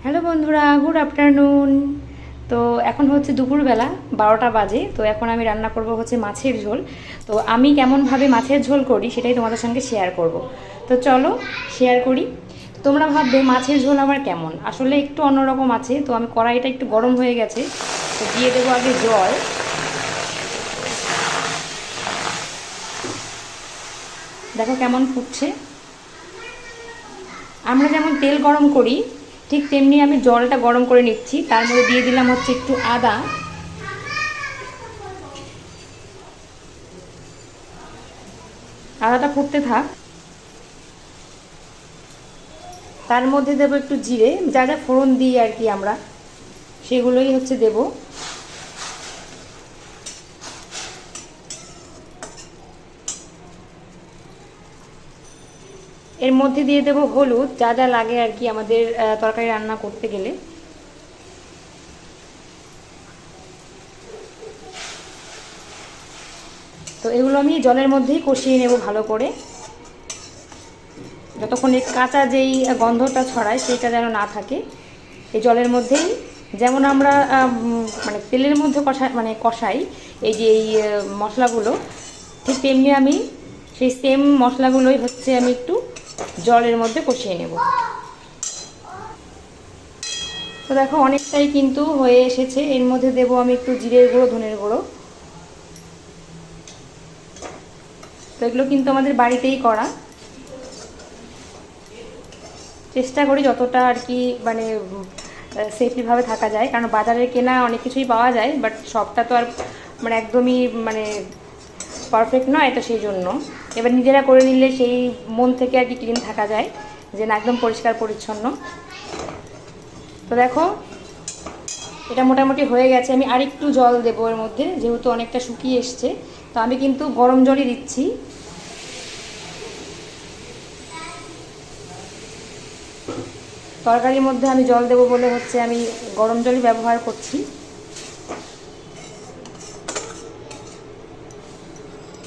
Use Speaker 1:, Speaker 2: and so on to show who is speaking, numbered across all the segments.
Speaker 1: Hello বন্ধুরা, good afternoon. তো এখন হচ্ছে দুপুরবেলা 12টা বাজে। তো এখন আমি রান্না করব হচ্ছে মাছের ঝোল। তো আমি কেমনভাবে মাছের ঝোল করি সেটাই তোমাদের সঙ্গে শেয়ার করব। তো চলো শেয়ার করি। তোমরা ভাববে মাছের ঝোল আমার কেমন, আসলে একটু অন্যরকম আছে। তো আমি কড়াইটা একটু গরম হয়ে গেছে, তো দিয়ে দেবো আগে জল। দেখো কেমন ফুটছে। আমরা যেমন তেল গরম করি ঠিক তেমনি আমি জলটা গরম করে নিচ্ছি। তার মধ্যে দিয়ে দিলাম হচ্ছে একটু আদা। আদাটা ফুটতে থাক। তার মধ্যে দেবো একটু জিরে, যা যা ফোড়ন দিই আর কি আমরা, সেগুলোই হচ্ছে দেব। এর মধ্যে দিয়ে দেব হলুদ, যা যা লাগে আর কি আমাদের তরকারি রান্না করতে গেলে। তো এগুলো আমি জলের মধ্যেই কষিয়ে নেব ভালো করে, যতক্ষণ এই কাঁচা যেই গন্ধটা ছড়ায় সেটা যেন না থাকে। এই জলের মধ্যেই যেমন আমরা মানে তেলের মধ্যে কষাই এই যে এই মশলাগুলো, ঠিক তেমনি আমি সেই সেম মশলাগুলোই হচ্ছে আমি একটু জলের মধ্যে কষিয়ে নেব। তো দেখো অনেকটাই কিন্তু হয়ে এসেছে। এর মধ্যে দেব আমি একটু জিরের গুঁড়ো, ধনের গুঁড়ো। তো এগুলো কিন্তু আমাদের বাড়িতেই করা। চেষ্টা করি যতটা আর কি মানে সেফলিভাবে থাকা যায়, কারণ বাজারে কেনা অনেক কিছুই পাওয়া যায়, বাট সবটা তো আর মানে একদমই মানে পারফেক্ট নয়। তো সেই জন্য এবার নিজেরা করে নিলে সেই মন থেকে আর কি ক্লিন থাকা যায়, যে না একদম পরিষ্কার পরিচ্ছন্ন। তো দেখো এটা মোটামুটি হয়ে গেছে। আমি আরেকটু জল দেবো এর মধ্যে, যেহেতু অনেকটা শুকিয়ে এসছে। তো আমি কিন্তু গরম জলই দিচ্ছি। তরকারির মধ্যে আমি জল দেবো বলে হচ্ছে আমি গরম জলই ব্যবহার করছি।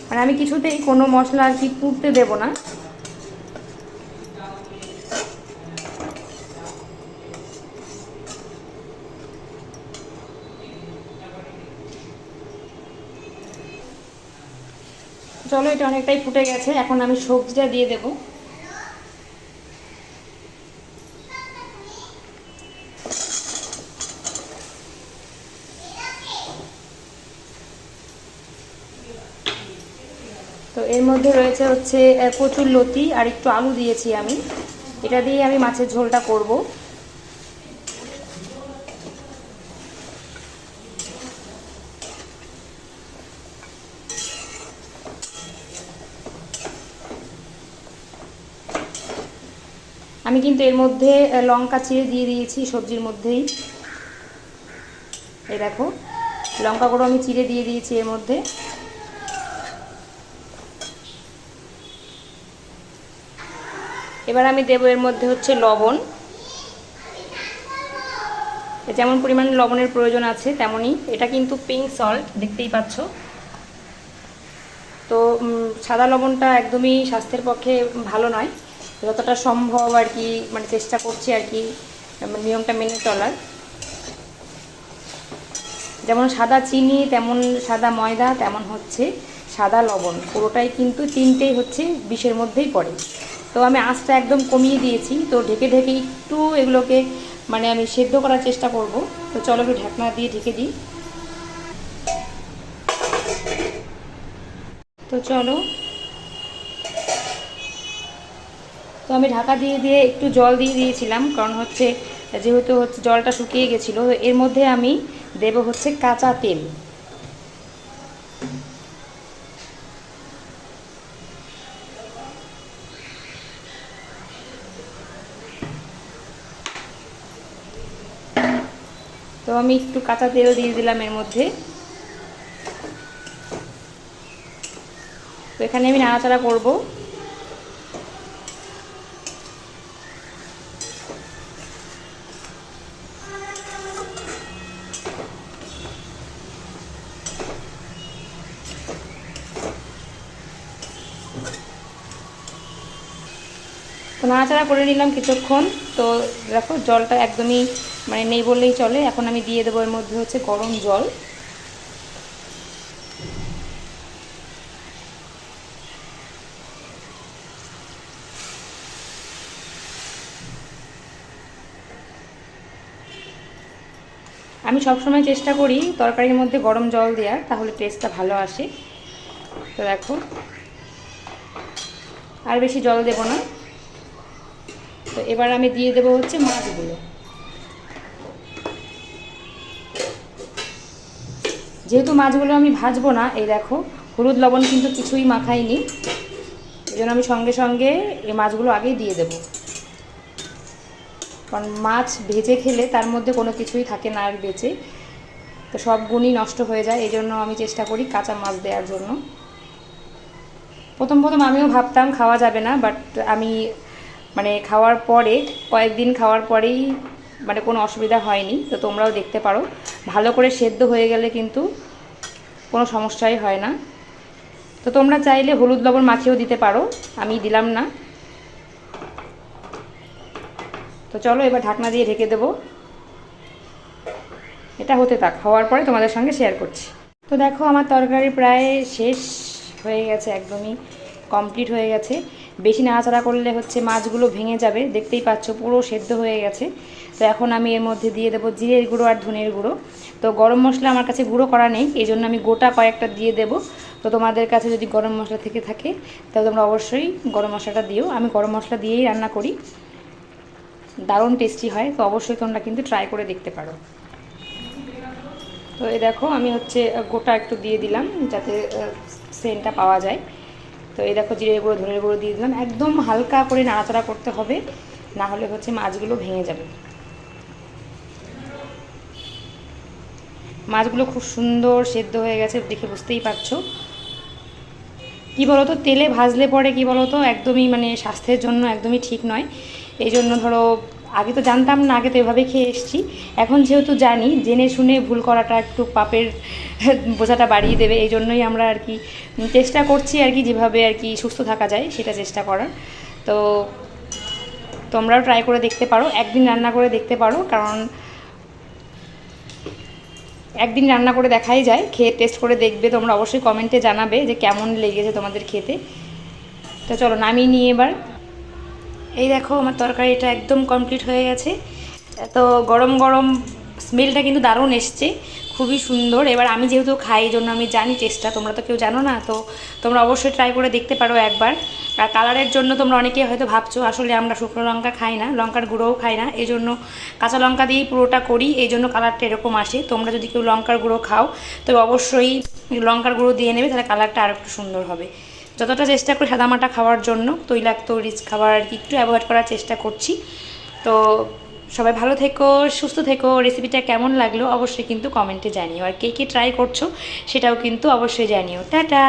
Speaker 1: মানে আমি কিছুতেই কোনো মশলা আর কি পুড়তে দেবো না। চলো এটা অনেকটাই ফুটে গেছে, এখন আমি সবজিটা দিয়ে দেবো। তো এর মধ্যে রয়েছে হচ্ছে কচুর লতি আর একটু আলু দিয়েছি আমি। এটা দিয়ে আমি মাছের ঝোলটা করব। আমি কিন্তু এর মধ্যে লঙ্কা চিড়ে দিয়ে দিয়েছি সবজির মধ্যেই। এই দেখো লঙ্কা গুঁড়ো আমি চিড়ে দিয়ে দিয়েছি এর মধ্যে। এবার আমি দেবো এর মধ্যে হচ্ছে লবণ। যেমন পরিমাণ লবণের প্রয়োজন আছে তেমনই। এটা কিন্তু পিঙ্ক সল্ট, দেখতেই পাচ্ছ। তো সাদা লবণটা একদমই স্বাস্থ্যের পক্ষে ভালো নয়। যতটা সম্ভব আর কি মানে চেষ্টা করছি আর কি নিয়মটা মেনে চলার। যেমন সাদা চিনি, তেমন সাদা ময়দা, তেমন হচ্ছে সাদা লবণ, পুরোটাই কিন্তু তিনটেই হচ্ছে বিষের মধ্যেই পড়ে। তো আমি আঁচটা একদম কমিয়ে দিয়েছি। তো ঢেকে ঢেকে একটু এগুলোকে মানে আমি সেদ্ধ করার চেষ্টা করব। তো চলো একটু ঢাকনা দিয়ে ঢেকে দিই। তো চলো, তো আমি ঢাকা দিয়ে দিয়ে একটু জল দিয়ে দিয়েছিলাম, কারণ হচ্ছে যেহেতু হচ্ছে জলটা শুকিয়ে গেছিলো। এর মধ্যে আমি দেব হচ্ছে কাঁচা তেল। তো আমি একটু কাঁচা তেল দিয়ে দিলাম এর মধ্যে। তো এখানে আমি নাড়াচাড়া করব। তো নাড়াচাড়া করে নিলাম কিছুক্ষণ। তো দেখো জলটা একদমই মানে নেই বললেই চলে। এখন আমি দিয়ে দেবো এর মধ্যে হচ্ছে গরম জল। আমি সবসময় চেষ্টা করি তরকারির মধ্যে গরম জল দেওয়ার, তাহলে টেস্টটা ভালো আসে। তো দেখো আর বেশি জল দেব না। তো এবার আমি দিয়ে দেবো হচ্ছে মাছগুলো। যেহেতু মাছগুলো আমি ভাজবো না, এই দেখো হলুদ লবণ কিন্তু কিছুই মাখাইনি, এই জন্য আমি সঙ্গে সঙ্গে এই মাছগুলো আগেই দিয়ে দেবো। কারণ মাছ ভেজে খেলে তার মধ্যে কোনো কিছুই থাকে না আর বেঁচে, তো সব গুণই নষ্ট হয়ে যায়। এই জন্য আমি চেষ্টা করি কাঁচা মাছ দেওয়ার জন্য। প্রথম প্রথম আমিও ভাবতাম খাওয়া যাবে না, বাট আমি মানে খাওয়ার পরে কয়েকদিন খাওয়ার পরেই মানে কোনো অসুবিধা হয়নি। তো তোমরাও দেখতে পারো, ভালো করে সেদ্ধ হয়ে গেলে কিন্তু কোনো সমস্যাই হয় না। তো তোমরা চাইলে হলুদ লবণ মাখিয়েও দিতে পারো, আমি দিলাম না। তো চলো এবার ঢাকনা দিয়ে ঢেকে দেবো। এটা হতে থাক, হওয়ার পরে তোমাদের সঙ্গে শেয়ার করছি। তো দেখো আমার তরকারি প্রায় শেষ হয়ে গেছে, একদমই কমপ্লিট হয়ে গেছে। বেশি নাড়াচাড়া করলে হচ্ছে মাছগুলো ভেঙে যাবে, দেখতেই পাচ্ছ পুরো সেদ্ধ হয়ে গেছে। তো এখন আমি এর মধ্যে দিয়ে দেবো জিরের গুঁড়ো আর ধনের গুঁড়ো। তো গরম মশলা আমার কাছে গুঁড়ো করা নেই, এই জন্য আমি গোটা কয়েকটা দিয়ে দেবো। তো তোমাদের কাছে যদি গরম মশলা থেকে থাকে তাহলে তোমরা অবশ্যই গরম মশলাটা দিও। আমি গরম মশলা দিয়েই রান্না করি, দারুণ টেস্টি হয়। তো অবশ্যই তোমরা কিন্তু ট্রাই করে দেখতে পারো। তো এই দেখো আমি হচ্ছে গোটা একটু দিয়ে দিলাম যাতে সেন্টটা পাওয়া যায়। তো এই দেখো জিরে গুঁড়ো ধনের গুঁড়ো দিয়ে দিলাম। একদম হালকা করে নাড়াচাড়া করতে হবে, না হলে হচ্ছে মাছগুলো ভেঙে যাবে। মাছগুলো খুব সুন্দর সেদ্ধ হয়ে গেছে, দেখে বুঝতেই পারছো। কী বলো তো, তেলে ভাজলে পরে কী বলো তো একদমই মানে স্বাস্থ্যের জন্য একদমই ঠিক নয়। এই জন্য ধরো আগে তো জানতাম না, আগে তো এভাবে খেয়ে এসেছি। এখন যেহেতু জানি, জেনে শুনে ভুল করাটা একটু পাপের বোঝাটা বাড়িয়ে দেবে। এই জন্যই আমরা আর কি চেষ্টা করছি আর কি, যেভাবে আর কি সুস্থ থাকা যায় সেটা চেষ্টা করার। তো তোমরাও ট্রাই করে দেখতে পারো, একদিন রান্না করে দেখতে পারো, কারণ একদিন রান্না করে দেখাই যায়। খেয়ে টেস্ট করে দেখবে, তোমরা অবশ্যই কমেন্টে জানাবে যে কেমন লেগেছে তোমাদের খেতে। তো চলো নামিয়ে নিয়ে এবার। এই দেখো আমার তরকারিটা একদম কমপ্লিট হয়ে গেছে। তো গরম গরম স্মেলটা কিন্তু দারুণ এসছে, খুবই সুন্দর। এবার আমি যেহেতু খাই এই জন্য আমি জানি টেস্টটা, তোমরা তো কেউ জানো না। তো তোমরা অবশ্যই ট্রাই করে দেখতে পারো একবার। আর কালারের জন্য তোমরা অনেকে হয়তো ভাবছো আসলে আমরা শুকনো লঙ্কা খাই না, লঙ্কার গুঁড়োও খাই না, এই জন্য কাঁচা লঙ্কা দিয়েই পুরোটা করি, এই জন্য কালারটা এরকম আসে। তোমরা যদি কেউ লঙ্কার গুঁড়ো খাও তবে অবশ্যই লঙ্কার গুঁড়ো দিয়ে নেবে, তাহলে কালারটা আরও একটু সুন্দর হবে। যতটা চেষ্টা করি সাদামাটা খাওয়ার জন্য, তৈলাক্ত রিচ খাবার আর কি একটু অ্যাভয়েড করার চেষ্টা করছি। তো সবাই ভালো থেকো, সুস্থ থেকো। রেসিপিটা কেমন লাগলো অবশ্যই কিন্তু কমেন্টে জানিও, আর কে কে ট্রাই করছো সেটাও কিন্তু অবশ্যই জানিও। টাটা।